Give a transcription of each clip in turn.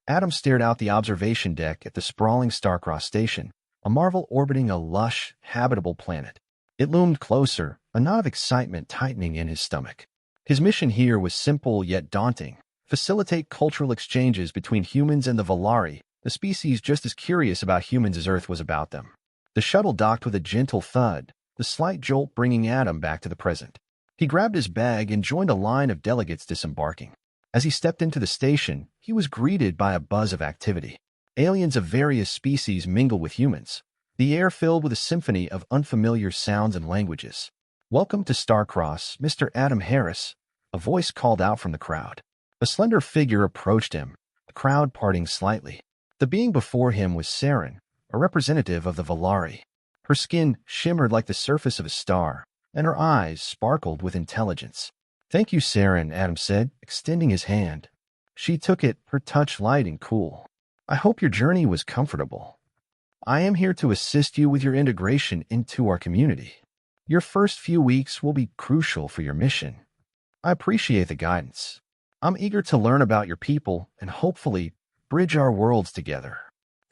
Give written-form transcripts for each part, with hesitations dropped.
Adam stared out the observation deck at the sprawling Starcross station, a marvel orbiting a lush, habitable planet. It loomed closer, a knot of excitement tightening in his stomach. His mission here was simple yet daunting: facilitate cultural exchanges between humans and the Valari, the species just as curious about humans as Earth was about them. The shuttle docked with a gentle thud, the slight jolt bringing Adam back to the present. He grabbed his bag and joined a line of delegates disembarking. As he stepped into the station, he was greeted by a buzz of activity. Aliens of various species mingled with humans, the air filled with a symphony of unfamiliar sounds and languages. "Welcome to Starcross, Mr. Adam Harris," a voice called out from the crowd. A slender figure approached him, the crowd parting slightly. The being before him was Saren, a representative of the Valari. Her skin shimmered like the surface of a star, and her eyes sparkled with intelligence. "Thank you, Saren," Adam said, extending his hand. She took it, her touch light and cool. "I hope your journey was comfortable. I am here to assist you with your integration into our community. Your first few weeks will be crucial for your mission. I appreciate the guidance. I'm eager to learn about your people and hopefully bridge our worlds together."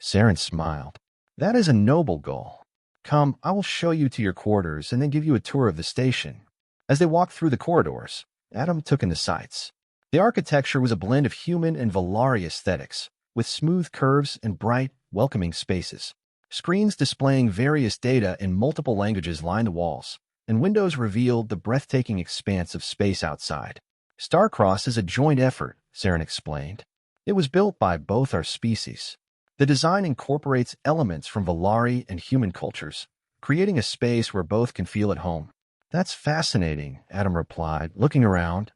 Saren smiled. "That is a noble goal. Come, I will show you to your quarters and then give you a tour of the station." As they walked through the corridors, Adam took in the sights. The architecture was a blend of human and Valari aesthetics, with smooth curves and bright, welcoming spaces. Screens displaying various data in multiple languages lined the walls, and windows revealed the breathtaking expanse of space outside. "Starcross is a joint effort," Saren explained. "It was built by both our species. The design incorporates elements from Valari and human cultures, creating a space where both can feel at home." "That's fascinating," Adam replied, looking around.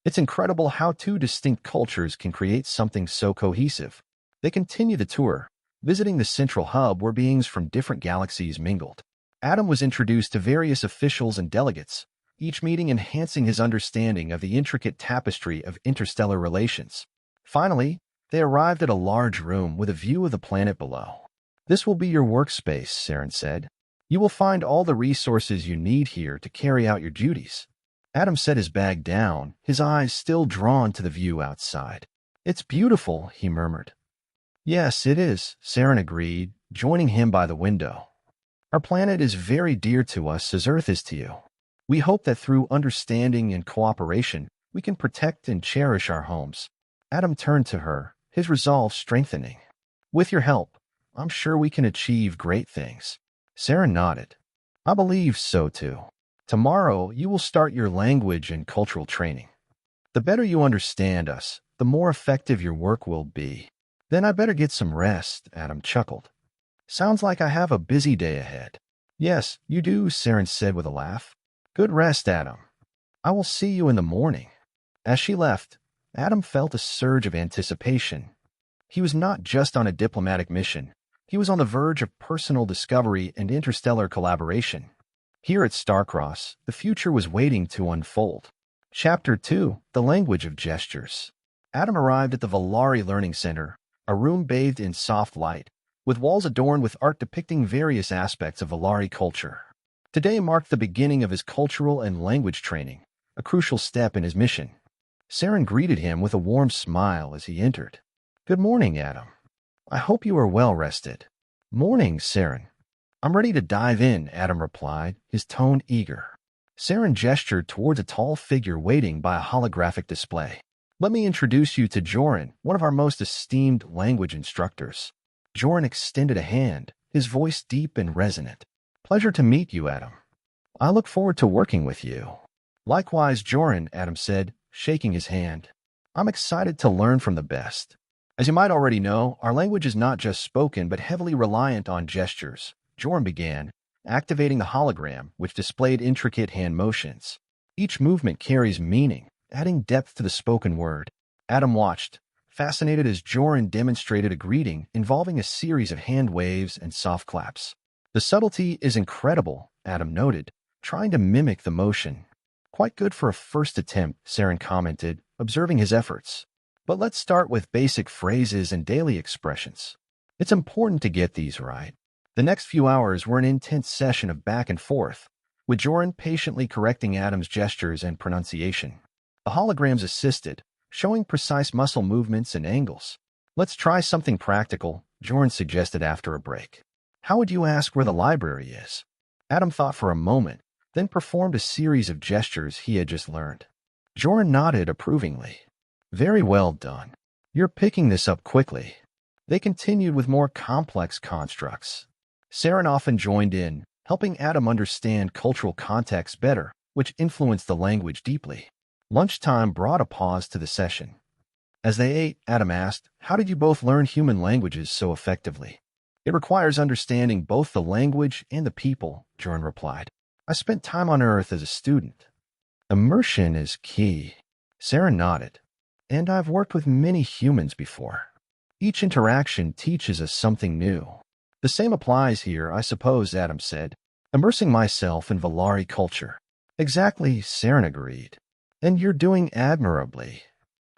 "It's incredible how two distinct cultures can create something so cohesive." They continued the tour, visiting the central hub where beings from different galaxies mingled. Adam was introduced to various officials and delegates, each meeting enhancing his understanding of the intricate tapestry of interstellar relations. Finally, they arrived at a large room with a view of the planet below. "This will be your workspace," Saren said. "You will find all the resources you need here to carry out your duties." Adam set his bag down, his eyes still drawn to the view outside. "It's beautiful," he murmured. "Yes, it is," Saren agreed, joining him by the window. "Our planet is very dear to us as Earth is to you. We hope that through understanding and cooperation, we can protect and cherish our homes." Adam turned to her, his resolve strengthening. "With your help, I'm sure we can achieve great things." Saren nodded. "I believe so too. Tomorrow, you will start your language and cultural training. The better you understand us, the more effective your work will be." "Then I better get some rest," Adam chuckled. "Sounds like I have a busy day ahead." "Yes, you do," Saren said with a laugh. "Good rest, Adam. I will see you in the morning." As she left, Adam felt a surge of anticipation. He was not just on a diplomatic mission. He was on the verge of personal discovery and interstellar collaboration. Here at Starcross, the future was waiting to unfold. Chapter 2: The Language of Gestures. Adam arrived at the Valari Learning Center, a room bathed in soft light, with walls adorned with art depicting various aspects of Valari culture. Today marked the beginning of his cultural and language training, a crucial step in his mission. Saren greeted him with a warm smile as he entered. "Good morning, Adam. I hope you are well rested." "Morning, Saren. I'm ready to dive in," Adam replied, his tone eager. Saren gestured towards a tall figure waiting by a holographic display. "Let me introduce you to Joran, one of our most esteemed language instructors." Joran extended a hand, his voice deep and resonant. "Pleasure to meet you, Adam. I look forward to working with you." "Likewise, Joran," Adam said, shaking his hand. "I'm excited to learn from the best. As you might already know, our language is not just spoken but heavily reliant on gestures." Joran began, activating the hologram, which displayed intricate hand motions. Each movement carries meaning, adding depth to the spoken word. Adam watched, fascinated as Joran demonstrated a greeting involving a series of hand waves and soft claps. "The subtlety is incredible," Adam noted, trying to mimic the motion. "Quite good for a first attempt," Saren commented, observing his efforts. "But let's start with basic phrases and daily expressions. It's important to get these right." The next few hours were an intense session of back and forth, with Joran patiently correcting Adam's gestures and pronunciation. The holograms assisted, showing precise muscle movements and angles. Let's try something practical, Jorn suggested after a break. How would you ask where the library is? Adam thought for a moment, then performed a series of gestures he had just learned. Jorn nodded approvingly. Very well done. You're picking this up quickly. They continued with more complex constructs. Saren often joined in, helping Adam understand cultural context better, which influenced the language deeply. Lunchtime brought a pause to the session. As they ate, Adam asked, "How did you both learn human languages so effectively?" "It requires understanding both the language and the people," Jorn replied. "I spent time on Earth as a student." "Immersion is key." Saren nodded. "And I've worked with many humans before. Each interaction teaches us something new." "The same applies here, I suppose," Adam said, "immersing myself in Valari culture." "Exactly," Saren agreed. "And you're doing admirably."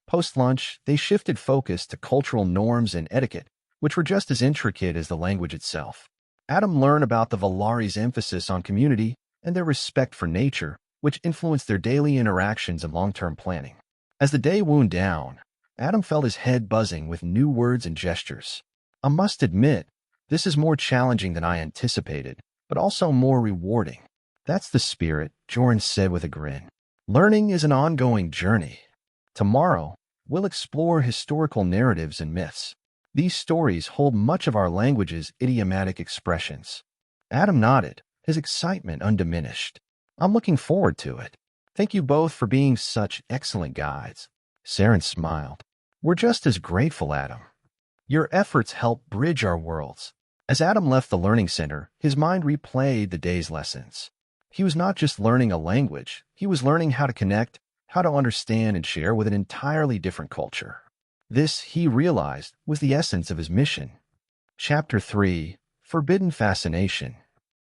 Post-lunch, they shifted focus to cultural norms and etiquette, which were just as intricate as the language itself. Adam learned about the Valari's emphasis on community and their respect for nature, which influenced their daily interactions and long-term planning. As the day wound down, Adam felt his head buzzing with new words and gestures. "I must admit, this is more challenging than I anticipated, but also more rewarding." "That's the spirit," Jorn said with a grin. "Learning is an ongoing journey. Tomorrow, we'll explore historical narratives and myths. These stories hold much of our language's idiomatic expressions." Adam nodded, his excitement undiminished. "I'm looking forward to it. Thank you both for being such excellent guides." Saren smiled. "We're just as grateful, Adam. Your efforts help bridge our worlds." As Adam left the learning center, his mind replayed the day's lessons. He was not just learning a language, he was learning how to connect, how to understand and share with an entirely different culture. This, he realized, was the essence of his mission. Chapter 3: Forbidden Fascination.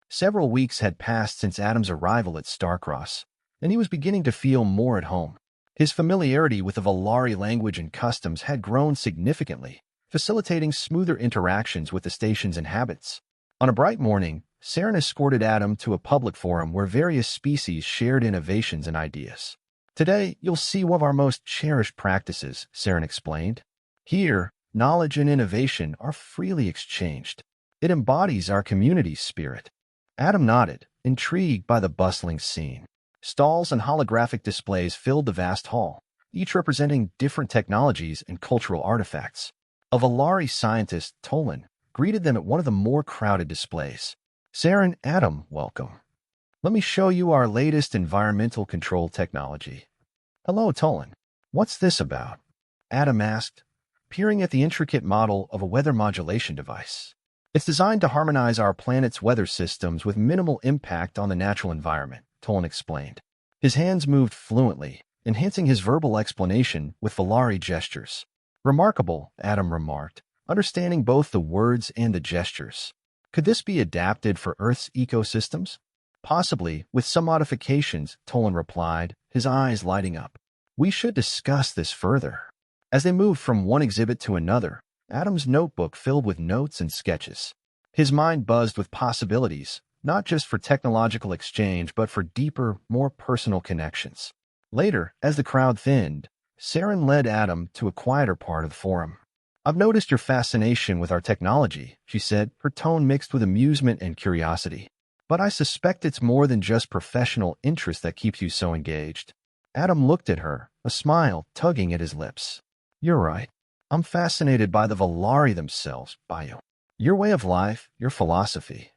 Several weeks had passed since Adam's arrival at Starcross, and he was beginning to feel more at home. His familiarity with the Valari language and customs had grown significantly, facilitating smoother interactions with the station's inhabitants. On a bright morning, Saren escorted Adam to a public forum where various species shared innovations and ideas. "Today, you'll see one of our most cherished practices," Saren explained. "Here, knowledge and innovation are freely exchanged. It embodies our community's spirit." Adam nodded, intrigued by the bustling scene. Stalls and holographic displays filled the vast hall, each representing different technologies and cultural artifacts. A Valari scientist, Tolan, greeted them at one of the more crowded displays. "Saren, Adam, welcome. Let me show you our latest environmental control technology." "Hello, Tolan. What's this about?" Adam asked, peering at the intricate model of a weather modulation device. "It's designed to harmonize our planet's weather systems with minimal impact on the natural environment," Tolan explained. His hands moved fluently, enhancing his verbal explanation with Valari gestures. "Remarkable," Adam remarked, understanding both the words and the gestures. "Could this be adapted for Earth's ecosystems?" "Possibly, with some modifications," Tolan replied, his eyes lighting up. "We should discuss this further." As they moved from one exhibit to another, Adam's notebook filled with notes and sketches. His mind buzzed with possibilities, not just for technological exchange, but for deeper, more personal connections. Later, as the crowd thinned, Saren led Adam to a quieter part of the forum. "I've noticed your fascination with our technology," she said, her tone mixed with amusement and curiosity. "But I suspect it's more than just professional interest that keeps you so engaged." Adam looked at her, a smile tugging at his lips. "You're right. I'm fascinated by the Valari themselves, by you. Your way of life, your philosophy.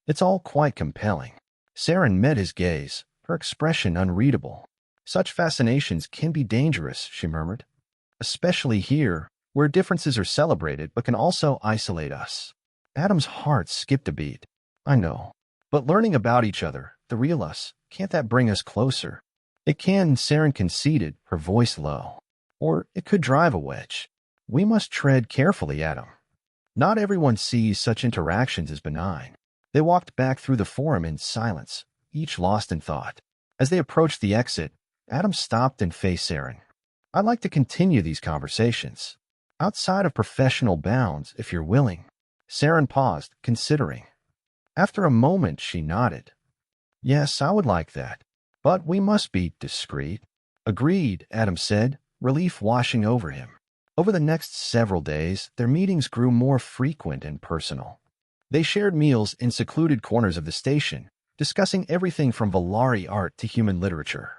It's all quite compelling." Saren met his gaze, her expression unreadable. "Such fascinations can be dangerous," she murmured. "Especially here, where differences are celebrated but can also isolate us." Adam's heart skipped a beat. "I know. But learning about each other, the real us, can't that bring us closer?" "It can," Saren conceded, her voice low. "Or it could drive a wedge. We must tread carefully, Adam. Not everyone sees such interactions as benign." They walked back through the forum in silence, each lost in thought. As they approached the exit, Adam stopped and faced Saren. "I'd like to continue these conversations. Outside of professional bounds, if you're willing." Saren paused, considering. After a moment, she nodded. "Yes, I would like that. But we must be discreet." "Agreed," Adam said, relief washing over him. Over the next several days, their meetings grew more frequent and personal. They shared meals in secluded corners of the station, discussing everything from Valari art to human literature.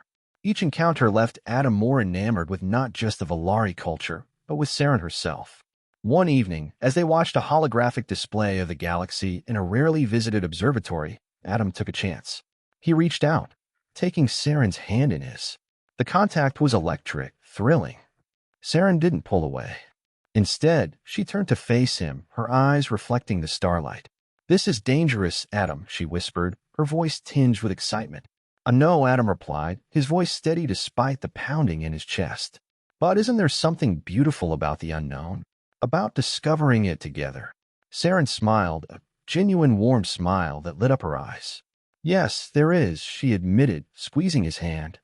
Each encounter left Adam more enamored with not just the Valari culture, but with Saren herself. One evening, as they watched a holographic display of the galaxy in a rarely visited observatory, Adam took a chance. He reached out, taking Saren's hand in his. The contact was electric, thrilling. Saren didn't pull away. Instead, she turned to face him, her eyes reflecting the starlight. "This is dangerous, Adam," she whispered, her voice tinged with excitement. "No," Adam replied, his voice steady despite the pounding in his chest. "But isn't there something beautiful about the unknown? About discovering it together?" Saren smiled, a genuine warm smile that lit up her eyes. "Yes, there is," she admitted, squeezing his hand.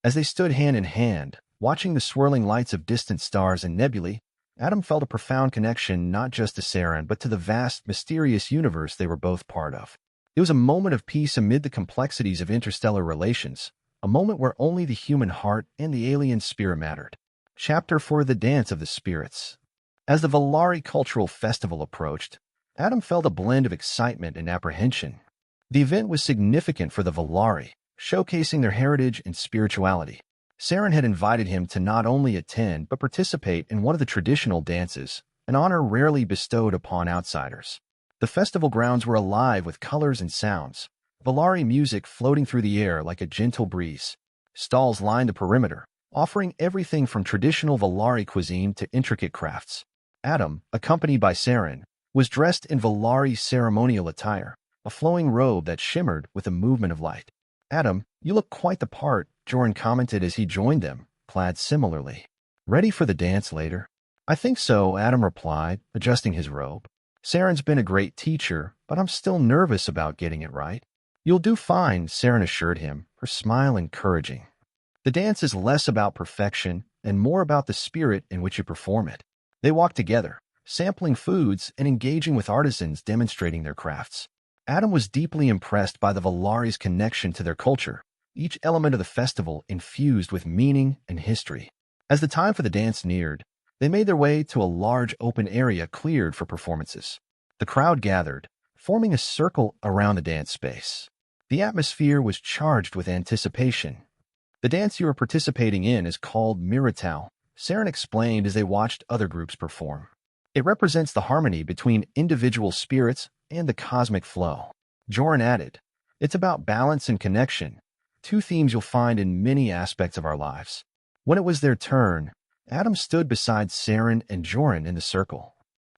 As they stood hand in hand, watching the swirling lights of distant stars and nebulae, Adam felt a profound connection not just to Saren but to the vast, mysterious universe they were both part of. It was a moment of peace amid the complexities of interstellar relations, a moment where only the human heart and the alien spirit mattered. Chapter 4: The Dance of the Spirits. As the Valari Cultural Festival approached, Adam felt a blend of excitement and apprehension. The event was significant for the Valari, showcasing their heritage and spirituality. Saren had invited him to not only attend but participate in one of the traditional dances, an honor rarely bestowed upon outsiders. The festival grounds were alive with colors and sounds, Valari music floating through the air like a gentle breeze. Stalls lined the perimeter, offering everything from traditional Valari cuisine to intricate crafts. Adam, accompanied by Saren, was dressed in Valari ceremonial attire, a flowing robe that shimmered with the movement of light. "Adam, you look quite the part," Joran commented as he joined them, clad similarly. "Ready for the dance later?" "I think so," Adam replied, adjusting his robe. "Saren's been a great teacher, but I'm still nervous about getting it right." "You'll do fine," Saren assured him, her smile encouraging. The dance is less about perfection and more about the spirit in which you perform it. They walked together, sampling foods and engaging with artisans demonstrating their crafts. Adam was deeply impressed by the Valari's connection to their culture, each element of the festival infused with meaning and history. As the time for the dance neared, they made their way to a large open area cleared for performances. The crowd gathered, forming a circle around the dance space. The atmosphere was charged with anticipation. "The dance you are participating in is called Miratau," Saren explained as they watched other groups perform. "It represents the harmony between individual spirits and the cosmic flow." Joran added, "It's about balance and connection, two themes you'll find in many aspects of our lives." When it was their turn, Adam stood beside Saren and Joran in the circle.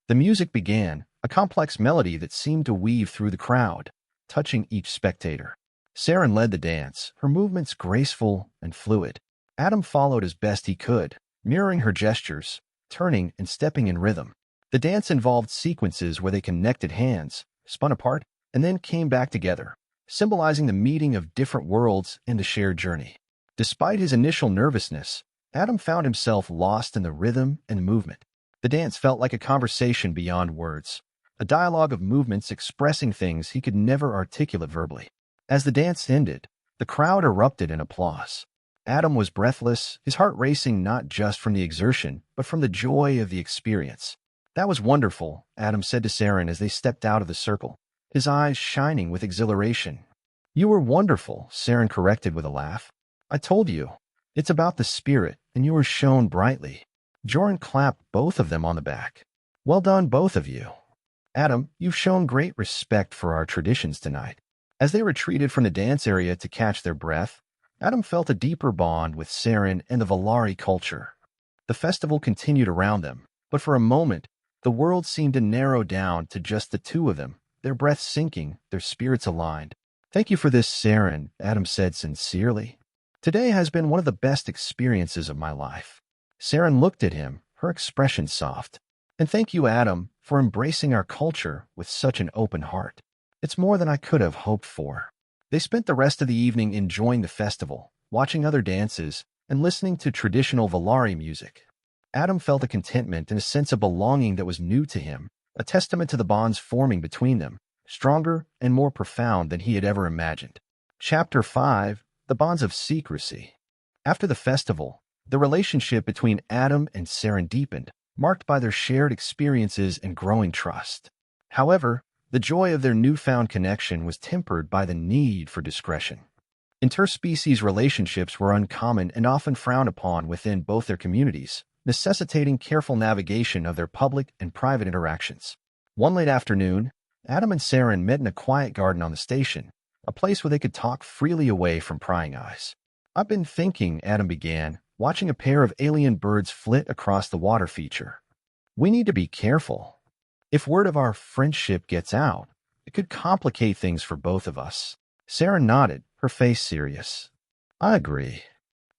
The music began, a complex melody that seemed to weave through the crowd, touching each spectator. Saren led the dance, her movements graceful and fluid. Adam followed as best he could, mirroring her gestures, turning and stepping in rhythm. The dance involved sequences where they connected hands, spun apart, and then came back together, symbolizing the meeting of different worlds and the shared journey. Despite his initial nervousness, Adam found himself lost in the rhythm and movement. The dance felt like a conversation beyond words, a dialogue of movements expressing things he could never articulate verbally. As the dance ended, the crowd erupted in applause. Adam was breathless, his heart racing not just from the exertion, but from the joy of the experience. "That was wonderful," Adam said to Saren as they stepped out of the circle, his eyes shining with exhilaration. "You were wonderful," Saren corrected with a laugh. "I told you, it's about the spirit, and you were shone brightly." Joran clapped both of them on the back. "Well done, both of you. Adam, you've shown great respect for our traditions tonight." As they retreated from the dance area to catch their breath, Adam felt a deeper bond with Saren and the Valari culture. The festival continued around them, but for a moment, the world seemed to narrow down to just the two of them, their breaths sinking, their spirits aligned. "Thank you for this, Saren," Adam said sincerely. "Today has been one of the best experiences of my life." Saren looked at him, her expression soft. "And thank you, Adam, for embracing our culture with such an open heart. It's more than I could have hoped for." They spent the rest of the evening enjoying the festival, watching other dances, and listening to traditional Valari music. Adam felt a contentment and a sense of belonging that was new to him, a testament to the bonds forming between them, stronger and more profound than he had ever imagined. Chapter 5: The Bonds of Secrecy. After the festival, the relationship between Adam and Saren deepened, marked by their shared experiences and growing trust. However, the joy of their newfound connection was tempered by the need for discretion. Interspecies relationships were uncommon and often frowned upon within both their communities, necessitating careful navigation of their public and private interactions. One late afternoon, Adam and Saren met in a quiet garden on the station, a place where they could talk freely away from prying eyes. "I've been thinking," Adam began, watching a pair of alien birds flit across the water feature. "We need to be careful. If word of our friendship gets out, it could complicate things for both of us." Saren nodded, her face serious. "I agree.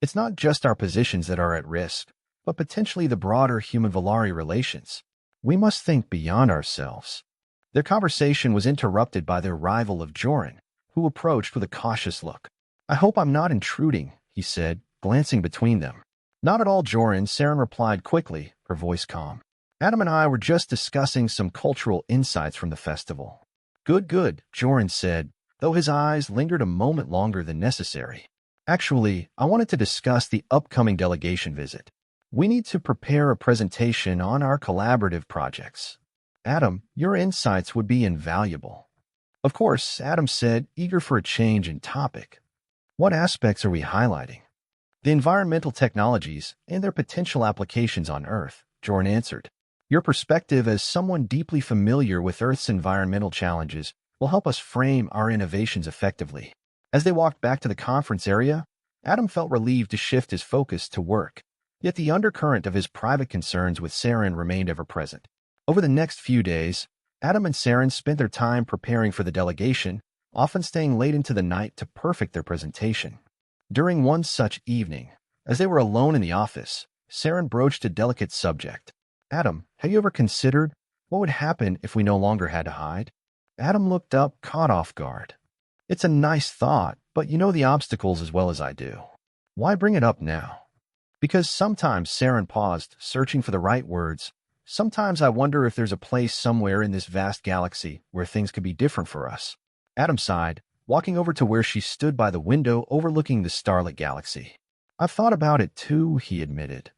It's not just our positions that are at risk, but potentially the broader human-Volari relations. We must think beyond ourselves." Their conversation was interrupted by the arrival of Joran, who approached with a cautious look. "I hope I'm not intruding," he said, glancing between them. "Not at all, Joran," Saren replied quickly, her voice calm. "Adam and I were just discussing some cultural insights from the festival." Good, Joran said, though his eyes lingered a moment longer than necessary. "Actually, I wanted to discuss the upcoming delegation visit. We need to prepare a presentation on our collaborative projects. Adam, your insights would be invaluable." "Of course," Adam said, eager for a change in topic. "What aspects are we highlighting?" "The environmental technologies and their potential applications on Earth," Joran answered. "Your perspective as someone deeply familiar with Earth's environmental challenges will help us frame our innovations effectively." As they walked back to the conference area, Adam felt relieved to shift his focus to work, yet the undercurrent of his private concerns with Saren remained ever present. Over the next few days, Adam and Saren spent their time preparing for the delegation, often staying late into the night to perfect their presentation. During one such evening, as they were alone in the office, Saren broached a delicate subject. "Adam, have you ever considered what would happen if we no longer had to hide?" Adam looked up, caught off guard. "It's a nice thought, but you know the obstacles as well as I do. Why bring it up now?" "Because sometimes," Saren paused, searching for the right words, "sometimes I wonder if there's a place somewhere in this vast galaxy where things could be different for us." Adam sighed, walking over to where she stood by the window overlooking the starlit galaxy. "I've thought about it too," he admitted.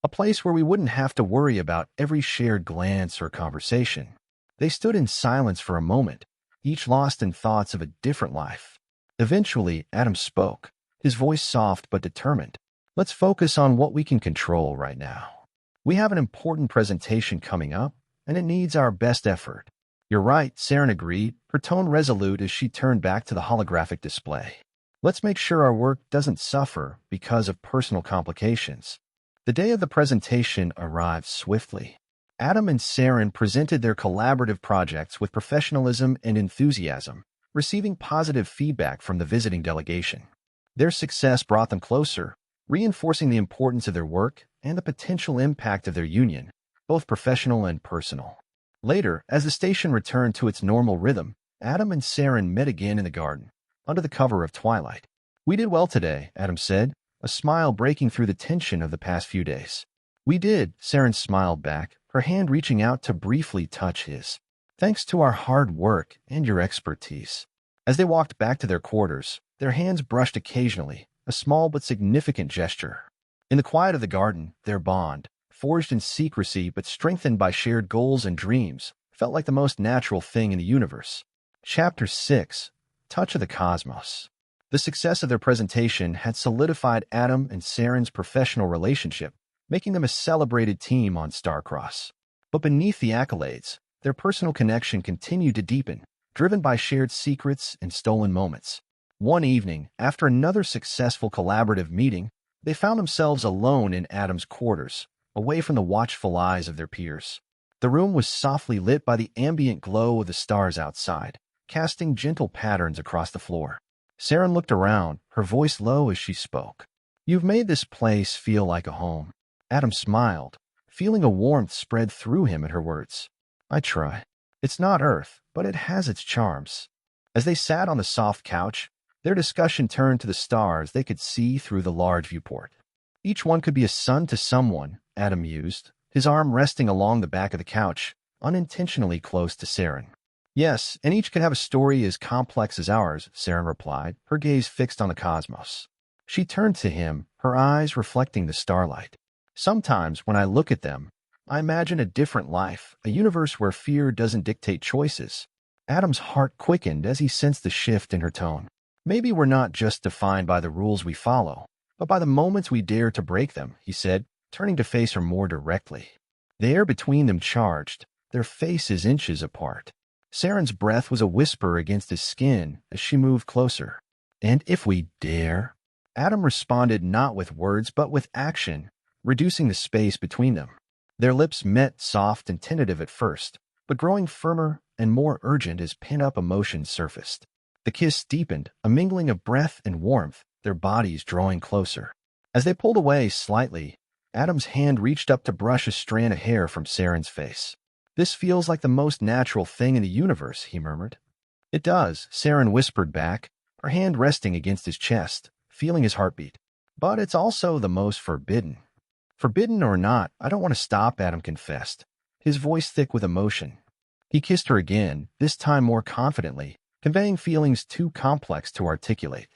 "A place where we wouldn't have to worry about every shared glance or conversation." They stood in silence for a moment, each lost in thoughts of a different life. Eventually, Adam spoke, his voice soft but determined. "Let's focus on what we can control right now. We have an important presentation coming up, and it needs our best effort." "You're right," Saren agreed, her tone resolute as she turned back to the holographic display. "Let's make sure our work doesn't suffer because of personal complications." The day of the presentation arrived swiftly. Adam and Saren presented their collaborative projects with professionalism and enthusiasm, receiving positive feedback from the visiting delegation. Their success brought them closer, reinforcing the importance of their work and the potential impact of their union, both professional and personal. Later, as the station returned to its normal rhythm, Adam and Saren met again in the garden, under the cover of twilight. "We did well today," Adam said, a smile breaking through the tension of the past few days. "We did," Saren smiled back, her hand reaching out to briefly touch his. "Thanks to our hard work and your expertise." As they walked back to their quarters, their hands brushed occasionally, a small but significant gesture. In the quiet of the garden, their bond, forged in secrecy but strengthened by shared goals and dreams, felt like the most natural thing in the universe. Chapter 6: Touch of the Cosmos. The success of their presentation had solidified Adam and Saren's professional relationship, making them a celebrated team on Starcross. But beneath the accolades, their personal connection continued to deepen, driven by shared secrets and stolen moments. One evening, after another successful collaborative meeting, they found themselves alone in Adam's quarters, away from the watchful eyes of their peers. The room was softly lit by the ambient glow of the stars outside, casting gentle patterns across the floor. Saren looked around, her voice low as she spoke. "You've made this place feel like a home." Adam smiled, feeling a warmth spread through him at her words. "I try. It's not Earth, but it has its charms." As they sat on the soft couch, their discussion turned to the stars they could see through the large viewport. "Each one could be a sun to someone," Adam mused, his arm resting along the back of the couch, unintentionally close to Saren. "Yes, and each could have a story as complex as ours," Saren replied, her gaze fixed on the cosmos. She turned to him, her eyes reflecting the starlight. "Sometimes, when I look at them, I imagine a different life, a universe where fear doesn't dictate choices. Adam's heart quickened as he sensed the shift in her tone. Maybe we're not just defined by the rules we follow, but by the moments we dare to break them, he said, turning to face her more directly. The air between them charged, their faces inches apart. Saren's breath was a whisper against his skin as she moved closer. And if we dare? Adam responded not with words but with action, reducing the space between them. Their lips met, soft and tentative at first, but growing firmer and more urgent as pent-up emotion surfaced. The kiss deepened, a mingling of breath and warmth, their bodies drawing closer. As they pulled away slightly, Adam's hand reached up to brush a strand of hair from Saren's face. "This feels like the most natural thing in the universe," he murmured. "It does," Saren whispered back, her hand resting against his chest, feeling his heartbeat. "But it's also the most forbidden." "Forbidden or not, I don't want to stop," Adam confessed, his voice thick with emotion. He kissed her again, this time more confidently, conveying feelings too complex to articulate.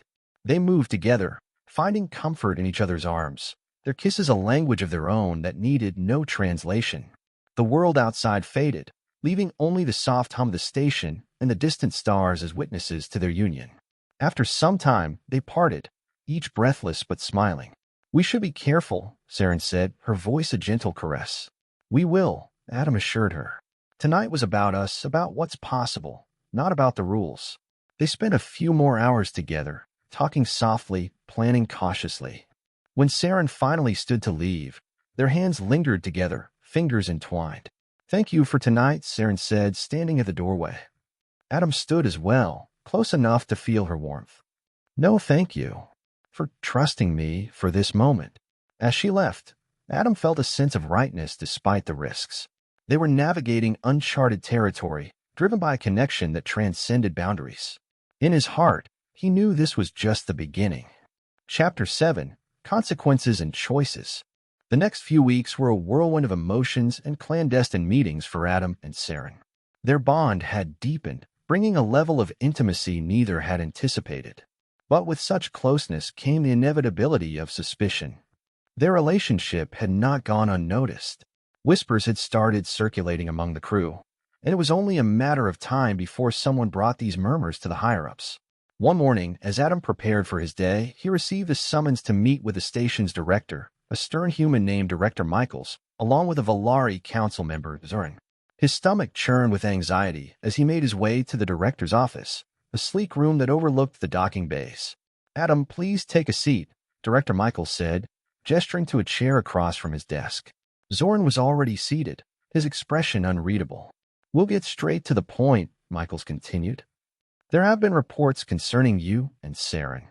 They moved together, finding comfort in each other's arms, their kisses a language of their own that needed no translation. The world outside faded, leaving only the soft hum of the station and the distant stars as witnesses to their union. After some time, they parted, each breathless but smiling. "We should be careful," Saren said, her voice a gentle caress. "We will," Adam assured her. Tonight was about us, about what's possible, not about the rules. They spent a few more hours together, talking softly, planning cautiously. When Saren finally stood to leave, their hands lingered together, fingers entwined. "Thank you for tonight," Saren said, standing at the doorway. Adam stood as well, close enough to feel her warmth. "No, thank you for trusting me for this moment." As she left, Adam felt a sense of rightness despite the risks. They were navigating uncharted territory, driven by a connection that transcended boundaries. In his heart, he knew this was just the beginning. Chapter 7: Consequences and Choices. The next few weeks were a whirlwind of emotions and clandestine meetings for Adam and Saren. Their bond had deepened, bringing a level of intimacy neither had anticipated. But with such closeness came the inevitability of suspicion. Their relationship had not gone unnoticed. Whispers had started circulating among the crew, and it was only a matter of time before someone brought these murmurs to the higher-ups. One morning, as Adam prepared for his day, he received a summons to meet with the station's director, a stern human named Director Michaels, along with a Valari council member, Zoran. His stomach churned with anxiety as he made his way to the director's office, a sleek room that overlooked the docking bays. "Adam, please take a seat," Director Michaels said, gesturing to a chair across from his desk. Zoran was already seated, his expression unreadable. "We'll get straight to the point," Michaels continued. "There have been reports concerning you and Saren.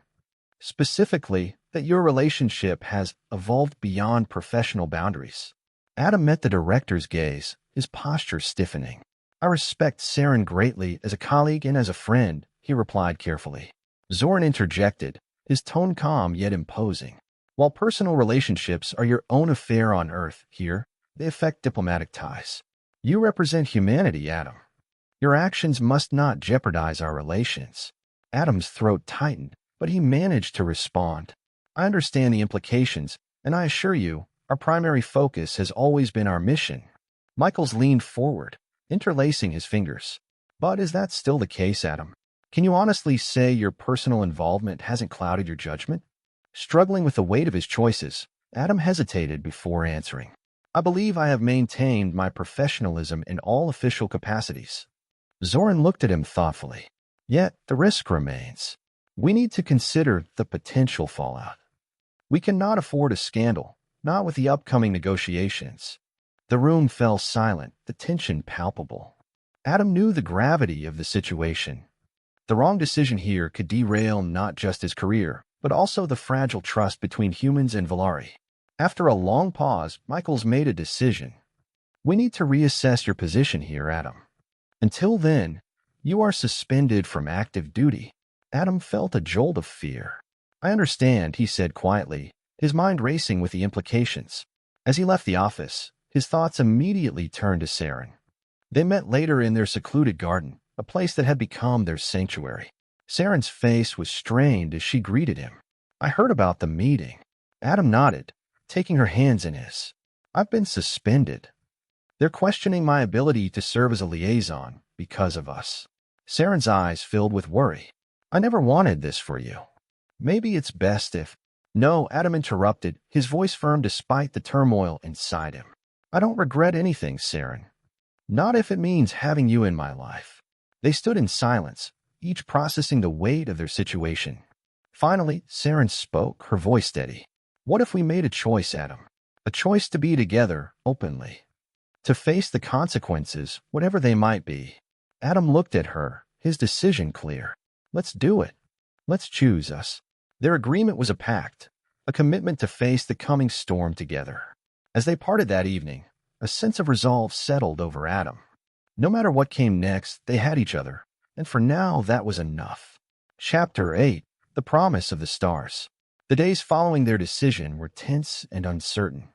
Specifically, that your relationship has evolved beyond professional boundaries." Adam met the director's gaze, his posture stiffening. "I respect Saren greatly as a colleague and as a friend," he replied carefully. Zoran interjected, his tone calm yet imposing. "While personal relationships are your own affair on Earth, here, they affect diplomatic ties. You represent humanity, Adam. Your actions must not jeopardize our relations." Adam's throat tightened, but he managed to respond. "I understand the implications, and I assure you, our primary focus has always been our mission." Michaels leaned forward, interlacing his fingers. "But is that still the case, Adam? Can you honestly say your personal involvement hasn't clouded your judgment?" Struggling with the weight of his choices, Adam hesitated before answering. "I believe I have maintained my professionalism in all official capacities." Zoran looked at him thoughtfully. "Yet the risk remains. We need to consider the potential fallout. We cannot afford a scandal, not with the upcoming negotiations." The room fell silent, the tension palpable. Adam knew the gravity of the situation. The wrong decision here could derail not just his career, but also the fragile trust between humans and Valari. After a long pause, Michaels made a decision. "We need to reassess your position here, Adam. Until then, you are suspended from active duty." Adam felt a jolt of fear. "I understand," he said quietly, his mind racing with the implications. As he left the office, his thoughts immediately turned to Saren. They met later in their secluded garden, a place that had become their sanctuary. Saren's face was strained as she greeted him. "I heard about the meeting." Adam nodded, taking her hands in his. "I've been suspended. They're questioning my ability to serve as a liaison because of us. Saren's eyes filled with worry. I never wanted this for you. Maybe it's best if... No, Adam interrupted, his voice firm despite the turmoil inside him. I don't regret anything, Saren. Not if it means having you in my life. They stood in silence, each processing the weight of their situation. Finally, Saren spoke, her voice steady. What if we made a choice, Adam? A choice to be together, openly. To face the consequences, whatever they might be. Adam looked at her, his decision clear. Let's do it. Let's choose us. Their agreement was a pact, a commitment to face the coming storm together. As they parted that evening, a sense of resolve settled over Adam. No matter what came next, they had each other, and for now that was enough. Chapter 8. The Promise of the Stars. The days following their decision were tense and uncertain.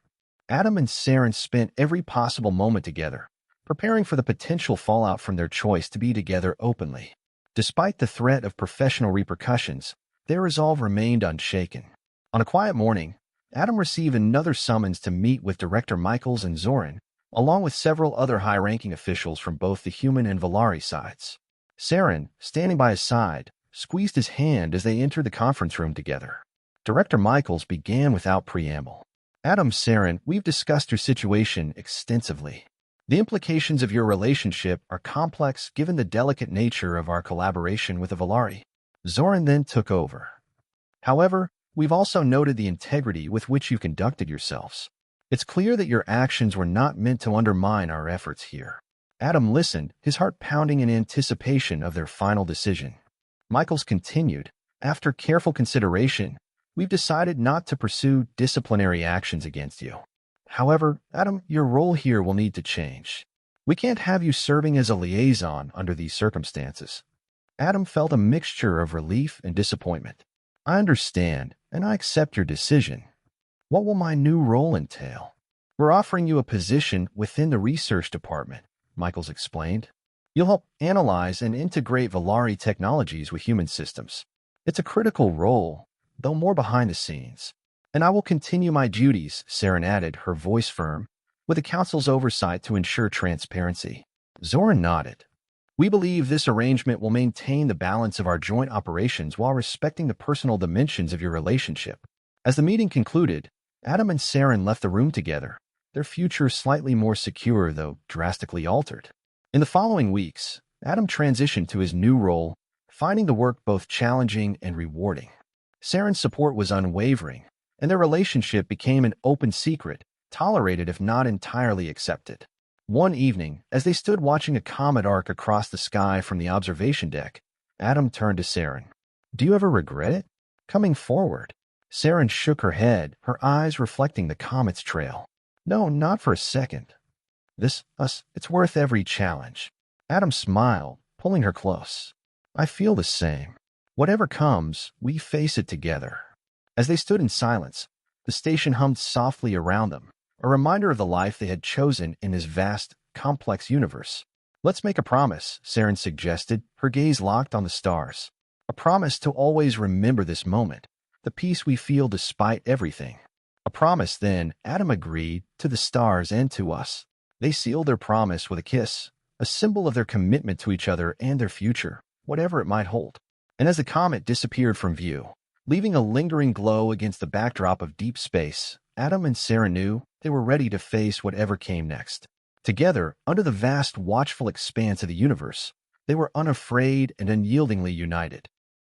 Adam and Saren spent every possible moment together, preparing for the potential fallout from their choice to be together openly. Despite the threat of professional repercussions, their resolve remained unshaken. On a quiet morning, Adam received another summons to meet with Director Michaels and Zoran, along with several other high-ranking officials from both the human and Valari sides. Saren, standing by his side, squeezed his hand as they entered the conference room together. Director Michaels began without preamble. Adam, Saren, we've discussed your situation extensively. The implications of your relationship are complex given the delicate nature of our collaboration with the Valari. Zoran then took over. However, we've also noted the integrity with which you conducted yourselves. It's clear that your actions were not meant to undermine our efforts here. Adam listened, his heart pounding in anticipation of their final decision. Michaels continued, after careful consideration, we've decided not to pursue disciplinary actions against you. However, Adam, your role here will need to change. We can't have you serving as a liaison under these circumstances. Adam felt a mixture of relief and disappointment. I understand, and I accept your decision. What will my new role entail? We're offering you a position within the research department, Michaels explained. You'll help analyze and integrate Valari technologies with human systems. It's a critical role, though more behind the scenes. And I will continue my duties, Saren added, her voice firm, with the council's oversight to ensure transparency. Zoran nodded. We believe this arrangement will maintain the balance of our joint operations while respecting the personal dimensions of your relationship. As the meeting concluded, Adam and Saren left the room together, their future slightly more secure, though drastically altered. In the following weeks, Adam transitioned to his new role, finding the work both challenging and rewarding. Saren's support was unwavering, and their relationship became an open secret, tolerated if not entirely accepted. One evening, as they stood watching a comet arc across the sky from the observation deck, Adam turned to Saren. Do you ever regret it? Coming forward. Saren shook her head, her eyes reflecting the comet's trail. No, not for a second. It's worth every challenge. Adam smiled, pulling her close. I feel the same. Whatever comes, we face it together. As they stood in silence, the station hummed softly around them, a reminder of the life they had chosen in this vast, complex universe. Let's make a promise, Saren suggested, her gaze locked on the stars. A promise to always remember this moment, the peace we feel despite everything. A promise, then, Adam agreed, to the stars and to us. They sealed their promise with a kiss, a symbol of their commitment to each other and their future, whatever it might hold. And as the comet disappeared from view, leaving a lingering glow against the backdrop of deep space, Adam and Saren knew they were ready to face whatever came next. Together, under the vast, watchful expanse of the universe, they were unafraid and unyieldingly united.